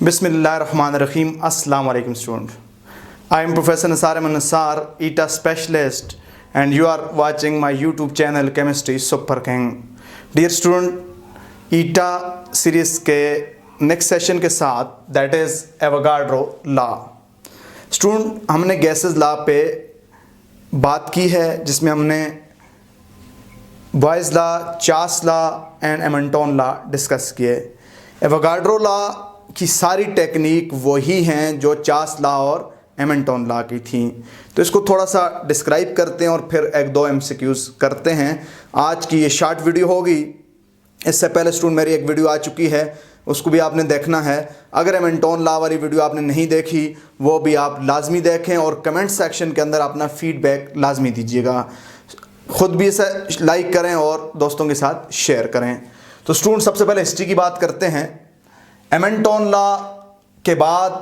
Bismillahirrahmanirrahim. Assalamu alaikum student. I am Professor Nisar Ahmed Nisar, ETA specialist, and you are watching my YouTube channel Chemistry Super King. Dear student, ETA series के next session के साथ that is Avogadro law. Student, हमने gases law पे बात की है जिसमें हमने Boyle's law, Charles law and Emerton law discuss किए. एवोगाड्रो लॉ की सारी टेक्निक वही हैं जो चार्ल्स लॉ और एमंटन लॉ की थी. तो इसको थोड़ा सा डिस्क्राइब करते हैं और फिर एक दो एमसीक्यूज करते हैं. आज की ये शॉर्ट वीडियो होगी. इससे पहले स्टूडेंट मेरी एक वीडियो आ चुकी है, उसको भी आपने देखना है. अगर एमंटन लॉ वाली वीडियो आपने नहीं देखी वो भी आप लाजमी देखें और कमेंट सेक्शन के अंदर अपना फीडबैक लाजमी दीजिएगा. ख़ुद भी इसे लाइक करें और दोस्तों के साथ शेयर करें. तो स्टूडेंट सबसे पहले हिस्ट्री की बात करते हैं. एमंटन लॉ के बाद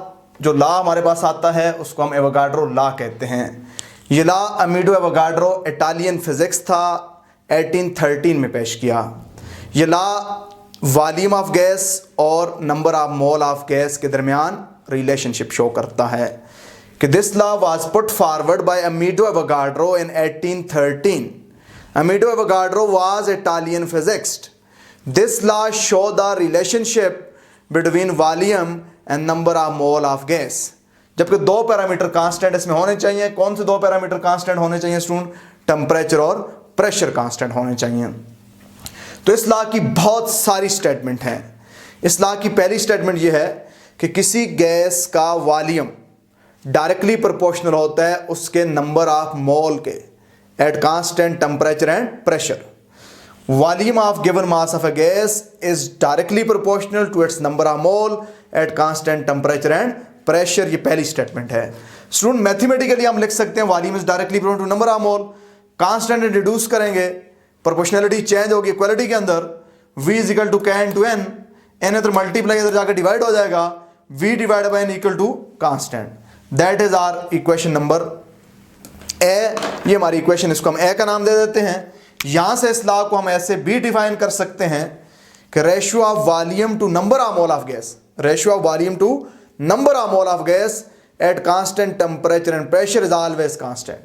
जो लॉ हमारे पास आता है उसको हम एवोगाड्रो लॉ कहते हैं. ये law Amedeo Avogadro Italian physics था, 1813 में पेश किया. ये लॉ वॉल्यूम ऑफ गैस और number of mole of gas के दरमियान रिलेशनशिप शो करता है कि this law was put forward by Amedeo Avogadro in 1813. Amedeo Avogadro was Italian physicist. This law show the relationship between volume and number of mole of gas. जबकि दो parameter constant इसमें होने चाहिए. कौन से दो पैरामीटर कांस्टेंट होने चाहिए स्टूडेंट? टेम्परेचर और प्रेशर कांस्टेंट होने चाहिए. तो इस लॉ की बहुत सारी स्टेटमेंट हैं. इस लॉ की पहली स्टेटमेंट ये है कि किसी गैस का वॉल्यूम डायरेक्टली प्रोपोर्शनल होता है उसके नंबर ऑफ मोल के eight constant temperature and pressure. Volume of given mass of a gas is directly proportional to its number of mole at constant temperature and pressure. ये पहली statement है. Student mathematically हम लिख सकते हैं volume is directly proportional to number of mole. Constant reduce करेंगे, proportionality change होगी equality के अंदर. V is equal to can to n, n इधर मल्टीप्लाई इधर जाकर डिवाइड हो जाएगा. V divide by n equal to constant. That is our equation number A. ये हमारी इक्वेशन, इसको हम ए का नाम दे देते हैं. यहां से इस लॉ को हम ऐसे भी डिफाइन कर सकते हैं कि ratio of volume to number of mole of gas, ratio of volume to number of mole of gas at constant temperature and pressure is always constant.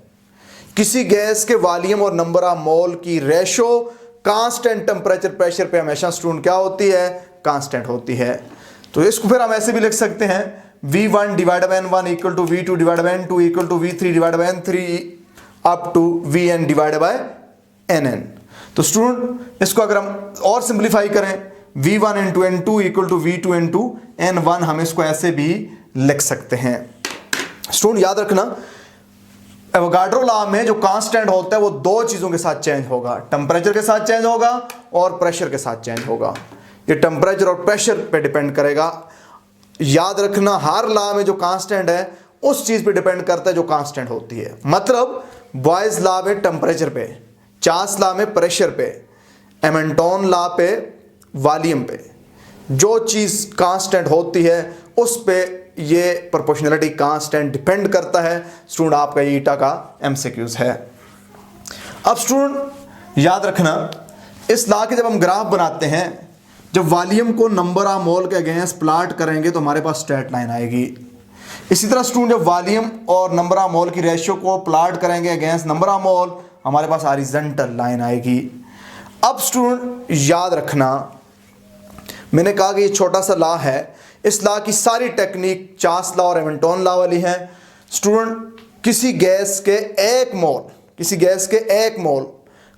किसी गैस के वॉल्यूम और नंबर ऑफ मोल की ratio constant temperature pressure पे हमेशा student क्या होती है? Constant होती है. तो इसको फिर हम ऐसे भी लिख सकते हैं V1 divide by N1 equal to V2 divide by N2 equal to V3 divide by N3 up to Vn divide by Nn. तो स्टूडेंट इसको अगर हम और सिंप्लीफाई करें V1 into N2 equal to V2 into N1, हम इसको ऐसे भी लिख सकते हैं. स्टूडेंट याद रखना एवोगाड्रो लॉ में जो कांस्टेंट होता है वो दो चीजों के साथ चेंज होगा, टेम्परेचर के साथ चेंज होगा और प्रेशर के साथ चेंज होगा. ये टेम्परेचर और प्रेशर पे डिपेंड करेगा. याद रखना हर लॉ में जो कांस्टेंट है उस चीज पे डिपेंड करता है जो कांस्टेंट होती है. मतलब बॉयज लॉ में टेम्परेचर पे, चार्ल्स लॉ में प्रेशर पे, एमंटन लॉ पे वॉल्यूम पे. जो चीज़ कांस्टेंट होती है उस पे ये प्रोपोर्शनलिटी कांस्टेंट डिपेंड करता है. स्टूडेंट आपका ये ईटा का एमसीक्यूज है. अब स्टूडेंट याद रखना इस लॉ के जब हम ग्राफ बनाते हैं, जब वॉल्यूम को नंबर ऑफ मोल के अगेंस्ट प्लॉट करेंगे तो हमारे पास स्ट्रेट लाइन आएगी. इसी तरह स्टूडेंट जब वॉल्यूम और नंबर ऑफ मोल की रेशियो को प्लॉट करेंगे अगेंस्ट नंबर ऑफ मोल, हमारे पास हॉरिजॉन्टल लाइन आएगी. अब स्टूडेंट याद रखना मैंने कहा कि ये छोटा सा लॉ है. इस लॉ की सारी टेक्निक चार्ल्स लॉ और एमंटन लॉ वाली है. स्टूडेंट किसी गैस के एक मोल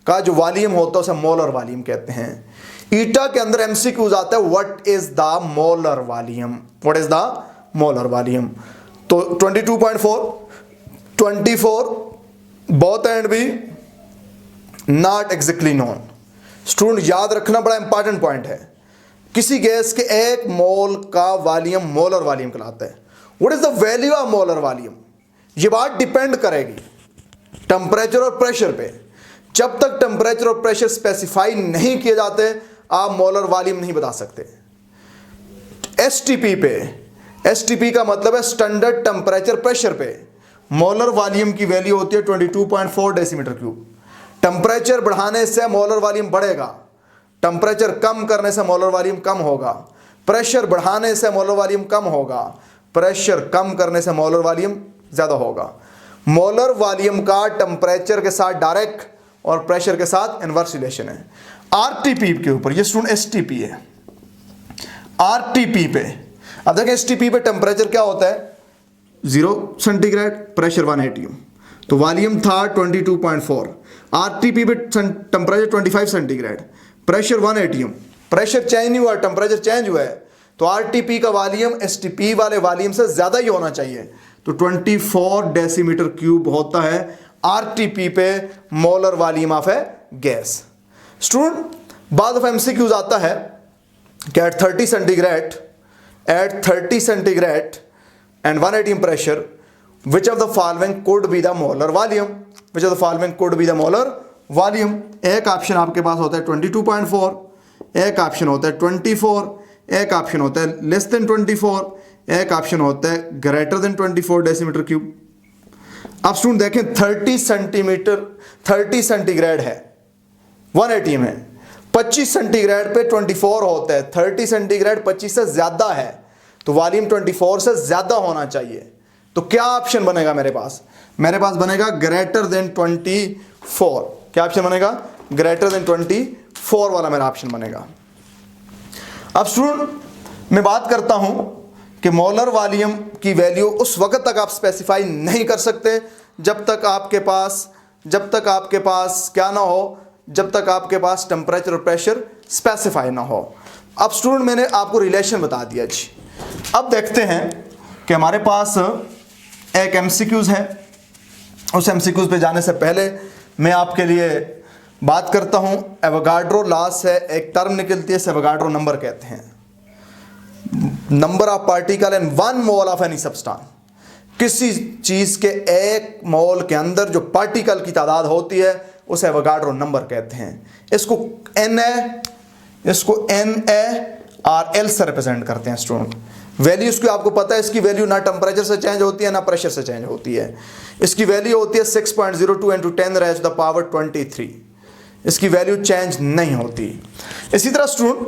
का जो वॉल्यूम होता है उसे मोलर वॉल्यूम कहते हैं. ईटा के अंदर एमसीक्यूज आता है what is the molar volume, what is the molar volume. तो 22.4, 24 both and be not exactly known. Student याद रखना बड़ा इंपॉर्टेंट पॉइंट है. किसी गैस के एक मोल का वॉल्यूम मोलर वॉल्यूम कहलाता है. What is the value of molar volume? ये बात डिपेंड करेगी टेम्परेचर और प्रेशर पे. जब तक टेम्परेचर और प्रेशर स्पेसिफाई नहीं किए जाते आप मोलर वॉल्यूम नहीं बता सकते. एसटीपी पे, एसटीपी का मतलब है स्टैंडर्ड टेम्परेचर प्रेशर पे, मोलर वॉल्यूम की वैल्यू होती है 22.4 डेसीमीटर क्यूब. टेम्परेचर बढ़ाने से मोलर वॉल्यूम बढ़ेगा, टेम्परेचर कम करने से मोलर वॉल्यूम कम होगा. प्रेशर बढ़ाने से मोलर वॉल्यूम कम होगा, प्रेशर कम करने से मोलर वॉल्यूम ज़्यादा होगा। मोलर वॉल्यूम का टेम्परेचर के साथ डायरेक्ट और प्रेशर के साथ इनवर्स रिलेशन है। आरटीपी के ऊपर, ये स्टूडेंट एसटीपी है, आरटीपी पे, अब देखें एसटीपी पे टेम्परेचर क्या होता है 0 सेंटीग्रेड, प्रेशर 1 एटीएम, तो वॉल्यूम था 22.4। आरटीपी पे temperature 25 centigrade, pressure 1 ATM, pressure change नहीं हुआ, टेम्परेचर चेंज हुआ है, तो आरटीपी का वॉल्यूम एसटीपी वाले वॉल्यूम से ज़्यादा ही होना चाहिए, तो 24 डेसीमीटर क्यूब होता है आरटीपी पे molar volume of a gas. Student बाद ऑफ एमसीक्यूज आता है कि at 30 centigrade and 1 ATM pressure which of the following could be the molar volume, which of the following could be the molar volume. एक option आपके पास होता है 22.4, एक ऑप्शन होता है 24, एक ऑप्शन होता है लेस देन 24, एक ऑप्शन होता है ग्रेटर देन 24 डेसीमीटर क्यूब। अब स्टूडेंट देखें 30 सेंटीग्रेड है, 1 एटीएम है, 25 सेंटीग्रेड पे 24 होता है, 30 सेंटीग्रेड 25 से ज़्यादा है, तो वॉल्यूम 24 से ज़्यादा होना चाहिए। तो क्या ऑप्शन बनेगा मेरे पास? मेरे पास बनेगा ग्रेटर देन 24। क्या ऑप्शन बनेगा? ग्रेटर देन 24 वाला मेरा ऑप्शन बनेगा। अब स्टूडेंट मैं बात करता हूं कि मोलर वॉल्यूम की वैल्यू उस वक्त तक आप स्पेसिफाई नहीं कर सकते जब तक आपके पास क्या ना हो, जब तक आपके पास टेम्परेचर और प्रेशर स्पेसिफाई ना हो। अब स्टूडेंट मैंने आपको रिलेशन बता दिया जी। अब देखते हैं कि हमारे पास एक एमसीक्यूज है। उस एमसीक्यूज पे जाने से पहले मैं आपके लिए बात करता हूं एवोगाड्रो लॉ से एक टर्म निकलती है, एवोगाड्रो नंबर कहते हैं, number of particle in 1 mole of any substance. किसी चीज के 1 मोल के अंदर जो पार्टिकल की तादाद होती है उसे एवोगाड्रो नंबर कहते हैं। इसको NaRL से रिप्रेजेंट करते हैं स्टूडेंट। वैल्यू इसकी आपको पता है, इसकी वैल्यू ना टेम्परेचर से चेंज होती है ना प्रेशर से चेंज होती है। इसकी वैल्यू होती है 6.02 × 10⁻⁻23। इसकी वैल्यू चेंज नहीं होती। इसी तरह स्टूडेंट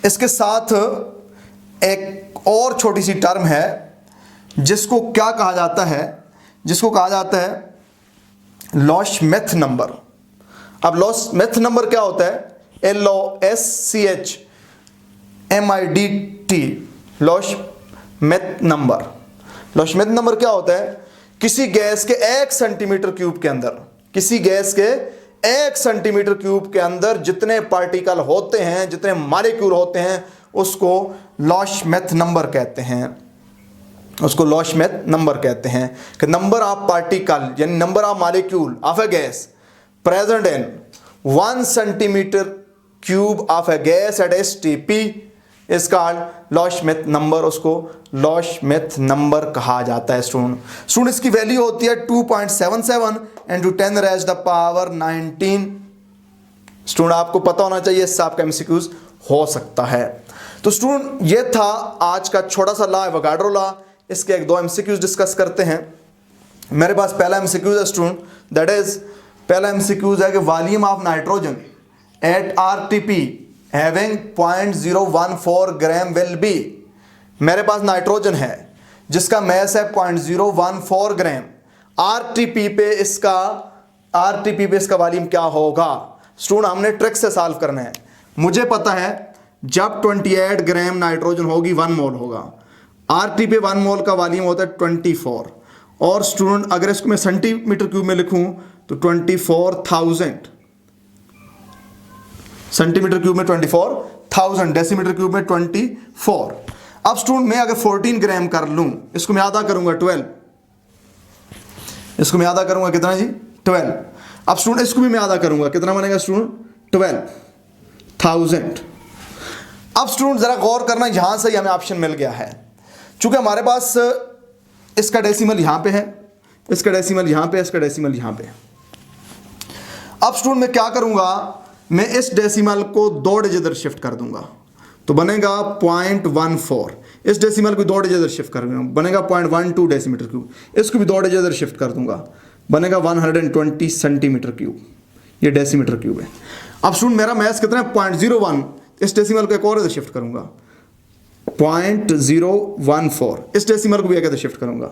इसके साथ एक और छोटी सी टर्म है जिसको क्या कहा जाता है, जिसको कहा जाता है लॉशमेथ नंबर। अब लॉशमेथ नंबर क्या होता है? LOSCHMIDT, Loschmidt number. Loschmidt number क्या होता है? किसी गैस के 1 सेंटीमीटर क्यूब के अंदर, किसी गैस के 1 सेंटीमीटर क्यूब के अंदर जितने पार्टिकल होते हैं, जितने मॉलिक्यूल होते हैं, उसको लॉशमेथ नंबर कहते हैं। उसको लॉशमेथ नंबर कहते हैं कि नंबर ऑफ पार्टिकल यानी number of molecule of a gas present in 1 centimetre cube of a gas at STP is called Loschmidt number. उसको लॉशमेथ नंबर कहा जाता है स्टूडेंट। इसकी वैल्यू होती है 2.77 × 10⁻19। स्टूडेंट आपको पता होना चाहिए, इससे आपका MCQs हो सकता है। तो स्टूडेंट ये था आज का छोटा सा लॉ, एवोगाड्रो लॉ। इसके 1-2 MCQs डिस्कस करते हैं। मेरे पास पहला MCQ है स्टूडेंट, दैट इज पहला MCQ है कि volume of nitrogen eight RTP having 0.014 gram will be. मेरे पास नाइट्रोजन है जिसका मैस है 0.014 ग्राम। RTP पे इसका वॉल्यूम क्या होगा? स्टूडेंट हमने ट्रिक से सॉल्व करना है। मुझे पता है जब 28 ग्राम नाइट्रोजन होगी 1 मोल होगा। RTP 1 मोल का वॉल्यूम होता है 24। और स्टूडेंट अगर इसको मैं सेंटीमीटर क्यूब में लिखूं तो 24,000 सेंटीमीटर क्यूब में 24,000, डेसीमीटर क्यूब में 24। अब स्टूडेंट मैं अगर 14 ग्राम कर लूं, इसको मैं आधा करूंगा 12, इसको मैं आधा करूंगा कितना जी? 12। अब स्टूडेंट इसको भी मैं आधा करूंगा, कितना बनेगा स्टूडेंट? 12,000। अब स्टूडेंट जरा गौर करना, यहां से ही हमें ऑप्शन मिल गया है। चूंकि हमारे पास इसका डेसिमल यहां पे है, इसका डेसिमल यहां पे, इसका डेसिमल यहां पे। अब स्टूडेंट मैं क्या करूंगा, मैं इस डेसिमल को 2 डिजिट इधर शिफ्ट कर दूंगा तो बनेगा 0.14। इस डेसिमल को 2 डिजिट इधर शिफ्ट कर दूंगा, बनेगा 0.12 डेसीमीटर क्यूब। इसको भी 2 डिजिट इधर शिफ्ट कर दूंगा, बनेगा 120 सेंटीमीटर क्यूब। ये डेसीमीटर क्यूब है। अब स्टूडेंट मेरा मैथ कितना है? 0.01। इस डेसिमल को एक और इधर शिफ्ट करूंगा 0.014, इस डेसिमल को भी एक इधर शिफ्ट करूंगा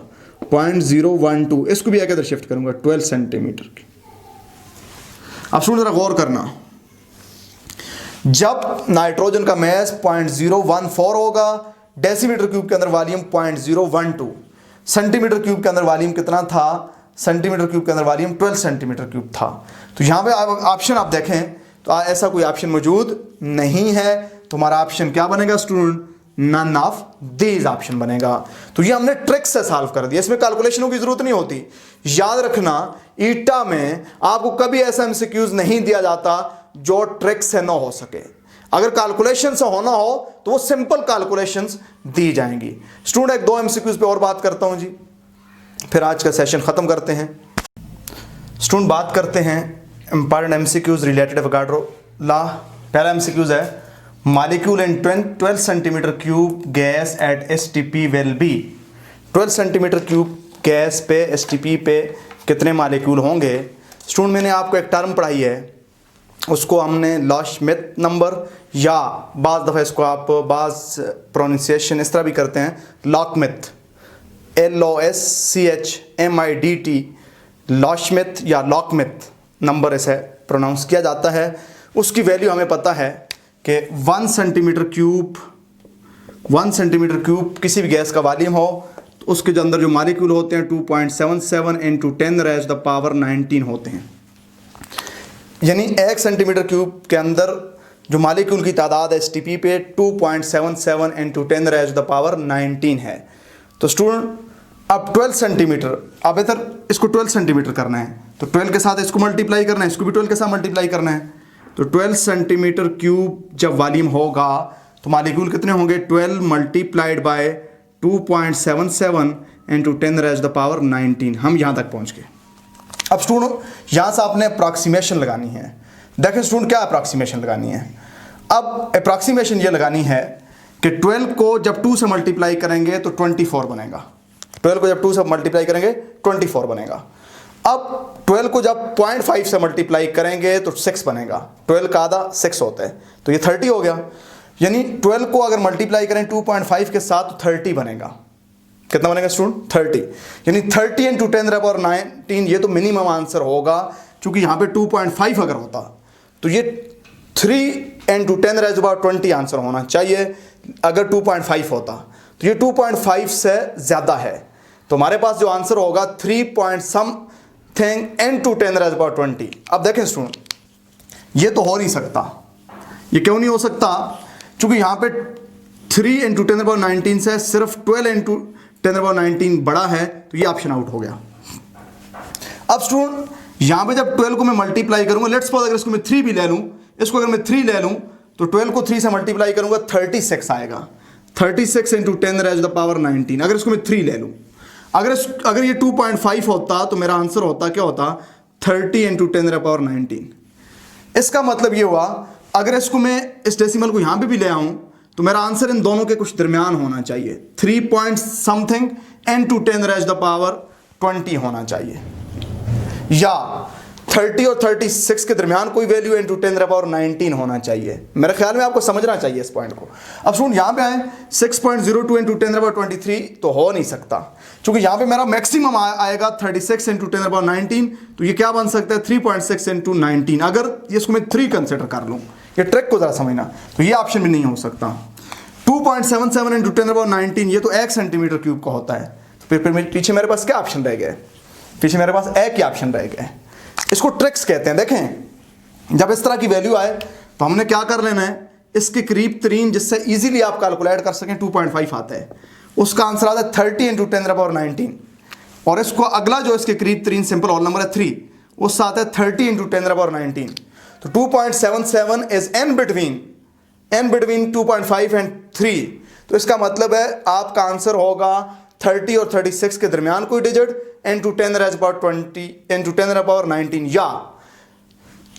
0.012, इसको भी एक इधर शिफ्ट करूंगा 12 सेंटीमीटर की। अब सुन जरा गौर करना, जब नाइट्रोजन का मैस 0.014 होगा, डेसीमीटर क्यूब के अंदर वॉल्यूम 0.012, सेंटीमीटर क्यूब के अंदर वॉल्यूम कितना था, सेंटीमीटर क्यूब के अंदर वॉल्यूम 12 सेंटीमीटर क्यूब था। तो यहाँ पे ऑप्शन आप देखें तो ऐसा कोई ऑप्शन मौजूद नहीं है। तुम्हारा ऑप्शन क्या बनेगा student? None of these option बनेगा। तो ये हमने ट्रिक से सॉल्व कर दिया, इसमें कैलकुलेशनों की जरूरत नहीं होती। याद रखना, ईटा में आपको कभी ऐसा एमसीक्यूज नहीं दिया जाता जो ट्रिक से ना हो सके। अगर कैलकुलेशन से होना हो तो वो सिंपल कैलकुलेशंस दी जाएंगी। स्टूडेंट एक दो एमसीक्यूज पे और बात करता हूं जी, फिर आज का सेशन खत्म करते हैं। स्टूडेंट बात करते हैं important MCQs related Avogadro law. पहला एमसीक्यूज है molecule in 12 centimetre cube gas at STP will be. 12 centimetre cube gas पे एसटीपी पे कितने मॉलिक्यूल होंगे? स्टूडेंट मैंने आपको एक टर्म पढ़ाई है, उसको हमने लॉ श्मिट नंबर, या बाज़ दफ़ा इसको आप बाज़ प्रोनाउंसिएशन इस तरह भी करते हैं लॉकमिथ, LOSCHMIDT, लॉ श्मिट या लॉकमिथ नंबर इसे प्रोनाउंस किया जाता है। उसकी वैल्यू हमें पता है कि 1 सेंटीमीटर क्यूब किसी भी गैस का वॉल्यूम हो तो उसके जो अंदर जो मॉलिक्यूल होते हैं 2.77 × 10⁻⁹ होते हैं। यानी 1 सेंटीमीटर क्यूब के अंदर जो मॉलिक्यूल की तादाद है एसटीपी पे 2.77 × 10⁻⁹ है। तो स्टूडेंट अब 12 सेंटीमीटर, अब इधर इसको 12 सेंटीमीटर करना है तो 12 के साथ इसको मल्टीप्लाई करना है, इसको भी 12 के साथ मल्टीप्लाई करना है। तो 12 सेंटीमीटर क्यूब जब वॉल्यूम होगा तो मॉलिक्यूल कितने होंगे? 12 मल्टीप्लाइड बाय 2.77 × 10⁻⁹ हम यहाँ तक पहुँच गए। अब स्टूडेंट यहाँ से आपने अप्रॉक्सीमेशन लगानी है। देखें स्टूडेंट क्या अप्रॉक्सीमेशन लगानी है? अब अप्रॉक्सीमेशन ये लगानी है कि 12 को जब 2 से मल्टीप्लाई करेंगे तो 24 बनेगा। 12 को जब 2 से मल्टीप्लाई करेंगे 24 बनेगा। अब 12 को जब 0.5 से मल्टीप्लाई करेंगे तो 6 बनेगा। 12 का आधा 6 होता है तो ये 30 हो गया। यानी 12 को अगर मल्टीप्लाई करें 2.5 के साथ तो 30 बनेगा। कितना बनेगा स्टूडेंट? 30। यानी 30 × 10⁻⁹ ये तो मिनिमम आंसर होगा, क्योंकि यहाँ पे 2.5 अगर होता तो ये 3 × 10⁻20 आंसर होना चाहिए। अगर 2.5 होता तो ये 2.5 से ज़्यादा है, तो हमारे पास जो आंसर होगा 3.something × 10⁻20। अब देखें स्टूडेंट, ये तो हो नहीं सकता। ये क्यों नहीं हो सकता? क्योंकि यहाँ पे 3 × 10⁻19 से सिर्फ 12 × 10⁻19 बड़ा है, तो ये ऑप्शन आउट हो गया। अब स्टूडेंट यहाँ पे जब 12 को मैं मल्टीप्लाई करूंगा, लेट्स सपोज अगर इसको मैं 3 भी ले लूँ, इसको अगर मैं 3 ले लूँ तो 12 को 3 से मल्टीप्लाई करूंगा 36 आएगा। 36 × 10⁻19 अगर इसको मैं 3 ले लूँ। अगर ये 2.5 होता तो मेरा आंसर होता क्या होता? 30 × 10⁻19। इसका मतलब ये हुआ अगर इसको मैं इस डेसिमल को यहाँ पे भी ले आऊँ तो मेरा आंसर इन दोनों के कुछ दरमियान होना चाहिए। 3.something × 10⁻20 होना चाहिए, या 30 और 36 के दरमियान कोई वैल्यू × 10⁻19 होना चाहिए। मेरे ख्याल में आपको समझना चाहिए इस पॉइंट को। अब सुन यहाँ पे आए 6.02 × 10⁻23 तो हो नहीं सकता, क्योंकि यहाँ पे मेरा मैक्सिमम आएगा 36 × 10⁻19, तो ये क्या बन सकता है? 3.6 × 19। अगर इसको मैं 3 कंसिडर कर लूँ, ये ट्रिक को ज़रा समझना, तो ये ऑप्शन भी नहीं हो सकता। 2.77 × 10⁻19 ये तो 1 सेंटीमीटर क्यूब का होता है। फिर पीछे मेरे पास क्या ऑप्शन रह गए? पीछे मेरे पास एक ही ऑप्शन रह गए। इसको ट्रिक्स कहते हैं। देखें जब इस तरह की वैल्यू आए तो हमने क्या कर लेना है, इसके करीब तरीन जिससे इजीली आप कैलकुलेट कर सकें 2.5 आता है, उसका आंसर आता है 30 × 10⁻19। और इसको अगला जो इसके करीब तरीन सिंपल होल नंबर है 3, उससे आता है 30 × 10⁻19। तो 2.77 इज n बिटवीन 2.5 and 3। तो इसका मतलब है आपका आंसर होगा 30 और 36 के दरमियान कोई डिजिट × 10⁻19, या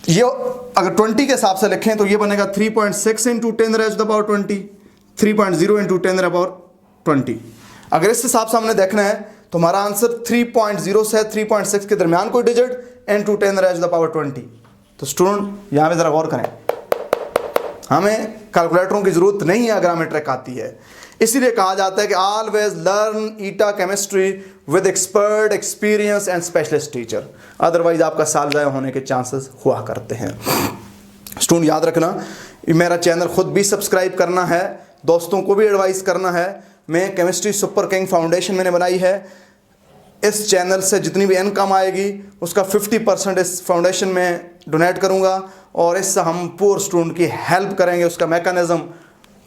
ये अगर 20 के हिसाब से लिखें तो ये बनेगा 3.6 × 10⁻20, 3.0 × 10⁻20। अगर इस हिसाब से हमने देखना है तो हमारा आंसर 3.0 से 3.6 के दरमियान कोई डिजिट × 10⁻20। तो स्टूडेंट यहाँ पे ज़रा गौर करें, हमें कैलकुलेटरों की ज़रूरत नहीं है अगर हमें ट्रिक आती है। इसीलिए कहा जाता है कि always learn eta chemistry with expert, experience and specialist teacher, otherwise आपका साल ज़ाया होने के चांसेस हुआ करते हैं। स्टूडेंट याद रखना, मेरा चैनल खुद भी सब्सक्राइब करना है, दोस्तों को भी एडवाइस करना है। मैं केमिस्ट्री सुपर किंग फाउंडेशन मैंने बनाई है, इस चैनल से जितनी भी इनकम आएगी उसका 50% इस फाउंडेशन में डोनेट करूंगा और इससे हम पुअर स्टूडेंट की हेल्प करेंगे। उसका मैकेनिज़्म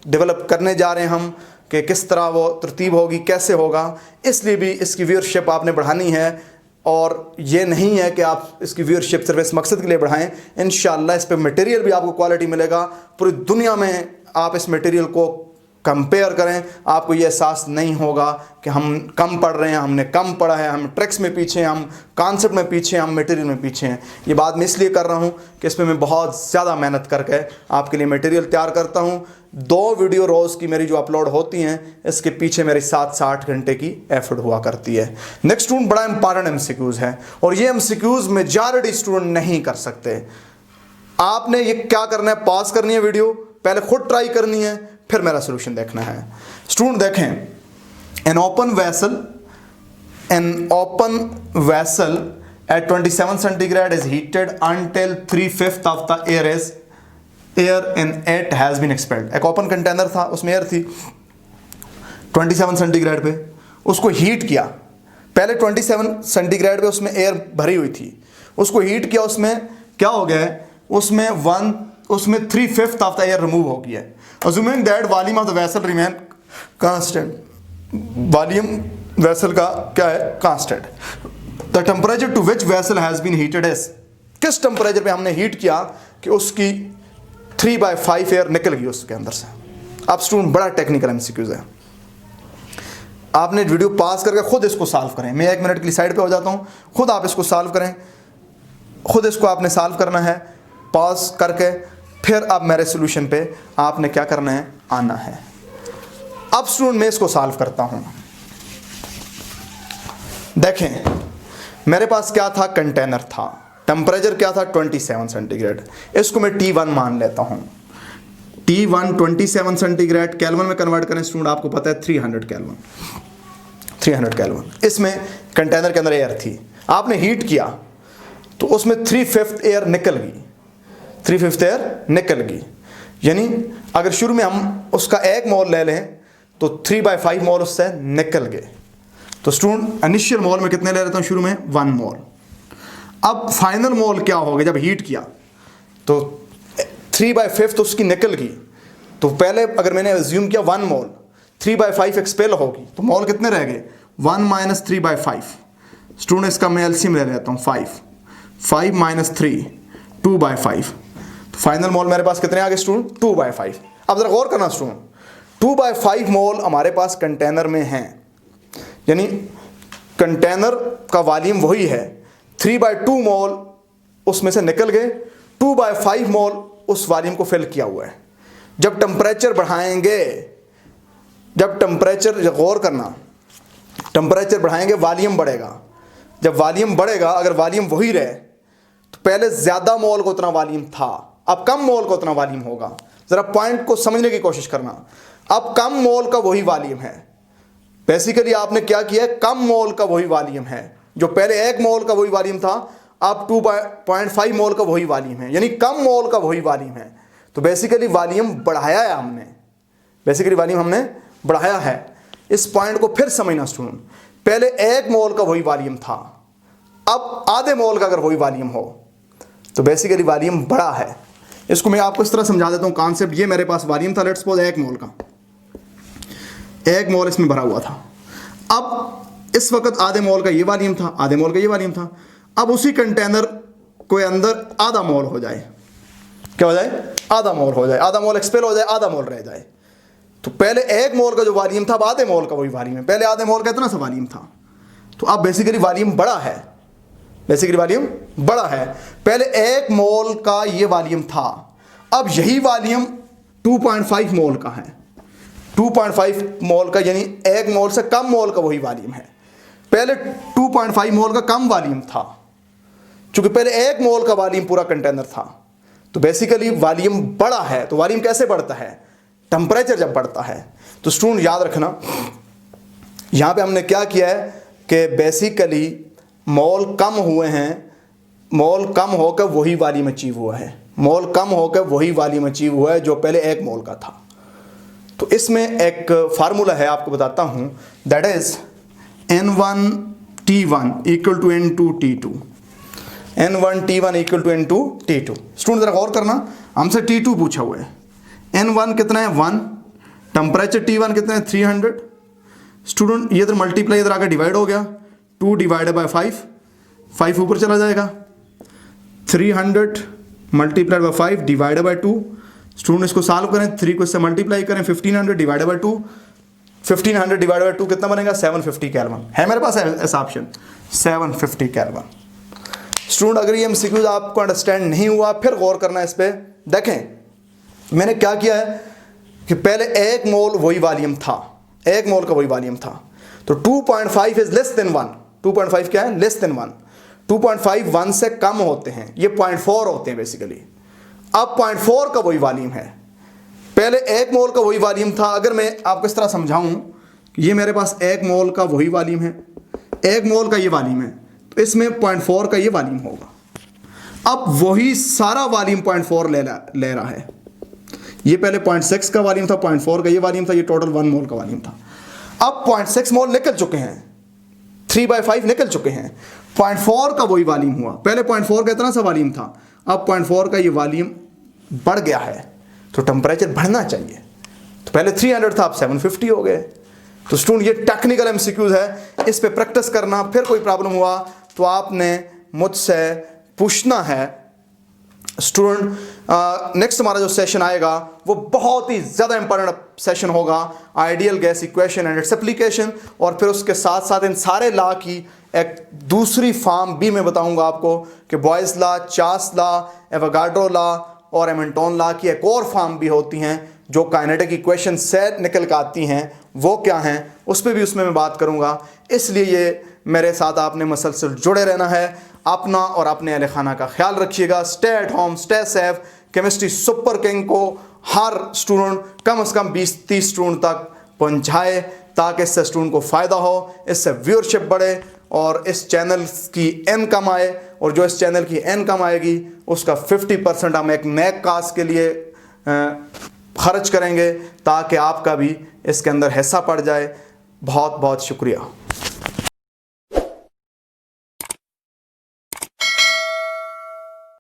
डेवलप करने जा रहे हैं हम कि किस तरह वो तरतीब होगी, कैसे होगा। इसलिए भी इसकी व्यूअरशिप आपने बढ़ानी है और ये नहीं है कि आप इसकी व्यूअरशिप सिर्फ इस मकसद के लिए बढ़ाएं। इंशाल्लाह इस पर मटेरियल भी आपको क्वालिटी मिलेगा। पूरी दुनिया में आप इस मटेरियल को कंपेयर करें, आपको ये एहसास नहीं होगा कि हम कम पढ़ रहे हैं, हमने कम पढ़ा है, हम ट्रिक्स में पीछे हैं, हम कॉन्सेप्ट में पीछे हैं, हम मटेरियल में पीछे हैं। ये बात मैं इसलिए कर रहा हूँ कि इसमें मैं बहुत ज़्यादा मेहनत करके आपके लिए मटेरियल तैयार करता हूँ। 2 वीडियो रोज़ की मेरी जो अपलोड होती हैं, इसके पीछे मेरी 7 से 8 घंटे की एफर्ट हुआ करती है। नेक्स्ट स्टूडेंट, बड़ा इंपॉर्टेंट MCQs है और ये MCQs मेजॉरिटी स्टूडेंट नहीं कर सकते। आपने ये क्या करना है, पॉज करनी है वीडियो, पहले खुद ट्राई करनी है, फिर मेरा सोल्यूशन देखना है। स्टूडेंट देखें, an open vessel at 27 centigrade is heated until 3/5 of the air in it has been expelled। एक ओपन कंटेनर था, उसमें एयर थी 27 सेंटीग्रेड पे, उसको हीट किया। पहले 27 सेंटीग्रेड पे उसमें एयर भरी हुई थी, उसको हीट किया, उसमें क्या हो गया है, उसमें 3/5 ऑफ द एयर रिमूव हो गया है। Assuming that volume of the vessel remain constant, volume vessel का क्या है, constant. The temperature to which vessel has been heated is, किस टेम्परेचर पे हमने हीट किया कि उसकी 3/5 एयर निकल गई उसके अंदर से। अब स्टूडेंट बड़ा टेक्निकल MCQs है, आपने वीडियो पास करके खुद इसको सॉल्व करें। मैं 1 मिनट के लिए साइड पे हो जाता हूँ, खुद आप इसको सॉल्व करें, खुद इसको आपने सॉल्व करना है पॉज करके, फिर अब मेरे सोल्यूशन पे आपने क्या करना है, आना है। अब स्टूडेंट मैं इसको सॉल्व करता हूं। देखें मेरे पास क्या था, कंटेनर था, टेम्परेचर क्या था 27 सेंटीग्रेड, इसको मैं T1 मान लेता हूं। T1 27 सेंटीग्रेड केल्विन में कन्वर्ट करें स्टूडेंट, आपको पता है 300 केल्विन, 300 केल्विन। इसमें कंटेनर के अंदर एयर थी, आपने हीट किया तो उसमें 3/5 एयर निकल गई, 3/5 एयर निकल गई। यानी अगर शुरू में हम उसका 1 मोल ले लें तो 3/5 मोल उससे निकल गए। तो स्टूडेंट इनिशियल मोल में कितने ले लेता हूँ, शुरू में 1 मोल। अब फाइनल मोल क्या हो गया, जब हीट किया तो 3/5 तो उसकी निकल गई। तो पहले अगर मैंने अज्यूम किया 1 मोल, 3/5 एक्सपेल होगी, तो मोल कितने रह गए, 1 - 3/5। स्टूडेंट इसका मैं एलसीएम ले लेता हूँ 5 - 3 2/5। तो फाइनल मोल मेरे पास कितने आ गए स्टूडेंट, 2/5। अब जरा गौर करना स्टूडेंट, 2/5 मोल हमारे पास कंटेनर में हैं, यानी कंटेनर का वॉल्यूम वही है, 3/2 मोल उसमें से निकल गए, 2/5 मोल उस वॉल्यूम को फिल किया हुआ है। जब टेम्परेचर बढ़ाएंगे, गौर करना, टेम्परेचर बढ़ाएंगे वॉल्यूम बढ़ेगा। जब वॉल्यूम बढ़ेगा, अगर वॉल्यूम वही रहे तो पहले ज्यादा मोल को उतना वॉल्यूम था, अब कम मोल को उतना वॉल्यूम होगा। जरा पॉइंट को समझने की कोशिश करना, अब कम मोल का वही वॉल्यूम है। बेसिकली आपने क्या किया, कम मोल का वही वॉल्यूम है, जो पहले 1 मोल का वही वॉल्यूम था, अब 2.5 मोल का वही वॉल्यूम है, यानी कम मोल का वही वॉल्यूम है। तो बेसिकली वॉल्यूम बढ़ाया है हमने, बढ़ाया है। इस पॉइंट को फिर समझना स्टूडेंट, पहले 1 मोल का वही वॉल्यूम था, अब आधे मोल का अगर वही वॉल्यूम हो तो बेसिकली वॉल्यूम बड़ा है। इसको मैं आपको इस तरह समझा देता हूँ कॉन्सेप्ट। ये मेरे पास वॉल्यूम था, लेट्स सपोज 1 मोल का, 1 मोल इसमें भरा हुआ था। अब इस वक्त आधे मोल का ये वॉल्यूम था, आधे मोल का ये वॉल्यूम था। अब उसी कंटेनर के अंदर आधा मोल हो जाए, क्या हो जाए, आधा मोल हो जाए, आधा मोल एक्सपेल हो जाए, आधा मोल रह जाए। तो पहले 1 मोल का जो वॉल्यूम था, अब आधे मोल का वही वॉल्यूम है। पहले आधे मोल का इतना सा वॉल्यूम था, तो अब बेसिकली वॉल्यूम बड़ा है, पहले 1 मोल का ये वॉल्यूम था, अब यही वॉल्यूम 2.5 मोल का है, 2.5 मोल का, यानी 1 मोल से कम मोल का वही वॉल्यूम है। पहले 2.5 मोल का कम वॉल्यूम था, चूंकि पहले 1 मोल का वॉल्यूम पूरा कंटेनर था, तो बेसिकली वॉल्यूम बड़ा है, तो वॉल्यूम कैसे बढ़ता है? टेम्परेचर जब बढ़ता है। तो स्टूडेंट याद रखना, यहाँ पे हमने क्या किया है कि बेसिकली मोल कम हुए हैं, मोल कम होकर वही वॉल्यूम अचीव हुआ है, मोल कम होकर वही वॉल्यूम अचीव हुआ है जो पहले 1 मोल का था। तो इसमें एक फार्मूला है, आपको बताता हूँ, that is N1T1 equal to N2T2, N1T1 equal to N2T2। Student जरा गौर करना, हमसे T2 पूछा हुआ है, N1 कितना है 1, टेम्परेचर T1 कितना है 300। स्टूडेंट ये इधर मल्टीप्लाई इधर आकर डिवाइड हो गया, 2 डिवाइडेड बाय 5 ऊपर चला जाएगा, 300 multiplied by 5 divided by 2। Student इसको सॉल्व करें, 3 को इससे मल्टीप्लाई करें, 1500 डिवाइडेड बाय 2, 1500 डिवाइडेड बाय 2 कितना बनेगा? 750 केल्विन। है मेरे पास ऐसा ऑप्शन 750 केल्विन। स्टूडेंट अगर ये एमसीक्यूज आपको अंडरस्टैंड नहीं हुआ, फिर गौर करना इस पे। देखें मैंने क्या किया है कि पहले 1 मोल वही वॉल्यूम था, 1 मोल का वही वॉल्यूम था, तो 2.5 इज लेस देन 1। 2.5 क्या है? Less than 1। 2.5 1 से कम होते हैं, ये 0.4 होते हैं बेसिकली। अब 0.4 का वही वॉल्यूम है, पहले 1 मोल का वही वॉल्यूम था। अगर मैं आपको इस तरह समझाऊं, ये मेरे पास 1 मोल का वही वॉल्यूम है, 1 मोल का ये वॉल्यूम है, तो इसमें 0.4 का ये वॉल्यूम होगा। अब वही सारा वॉल्यूम 0.4 ले रहा है। ये पहले 0.6 का वॉल्यूम था, 0.4 का ये वॉल्यूम था, ये टोटल 1 मोल का वॉल्यूम था। अब 0.6 मोल निकल चुके हैं, 3/5 निकल चुके हैं, 0.4 का वही वॉल्यूम हुआ। पहले 0.4 का इतना सा वॉल्यूम था, अब 0.4 का ये वॉल्यूम बढ़ गया है, तो टेम्परेचर बढ़ना चाहिए। तो पहले 300 था, अब 750 हो गए। तो स्टूडेंट ये टेक्निकल एमसीक्यूज है, इस पे प्रैक्टिस करना। फिर कोई प्रॉब्लम हुआ तो आपने मुझसे पूछना है। स्टूडेंट नेक्स्ट हमारा जो सेशन आएगा वो बहुत ही ज़्यादा इंपॉर्टेंट सेशन होगा, ideal gas equation and its application, और फिर उसके साथ साथ इन सारे लॉ की एक दूसरी फॉर्म भी मैं बताऊंगा आपको कि boys law, Charles law, Avogadro law और हैमिल्टन लॉ की एक और फॉर्म भी होती हैं जो काइनेटिक इक्वेशन से निकल कर आती हैं, वो क्या हैं उस पर भी उसमें मैं बात करूंगा। इसलिए ये मेरे साथ आपने मसलसल जुड़े रहना है। अपना और अपने अहले खाना का ख्याल रखिएगा। Stay at home, stay safe. Chemistry super king को हर स्टूडेंट कम से कम 20-30 स्टूडेंट तक पहुंचाए ताकि इससे स्टूडेंट को फ़ायदा हो, इससे व्यूअरशिप बढ़े और इस चैनल की इनकम आए, और जो इस चैनल की इनकम आएगी उसका 50% हम एक नए काज के लिए खर्च करेंगे ताकि आपका भी इसके अंदर हिस्सा पड़ जाए। बहुत बहुत शुक्रिया।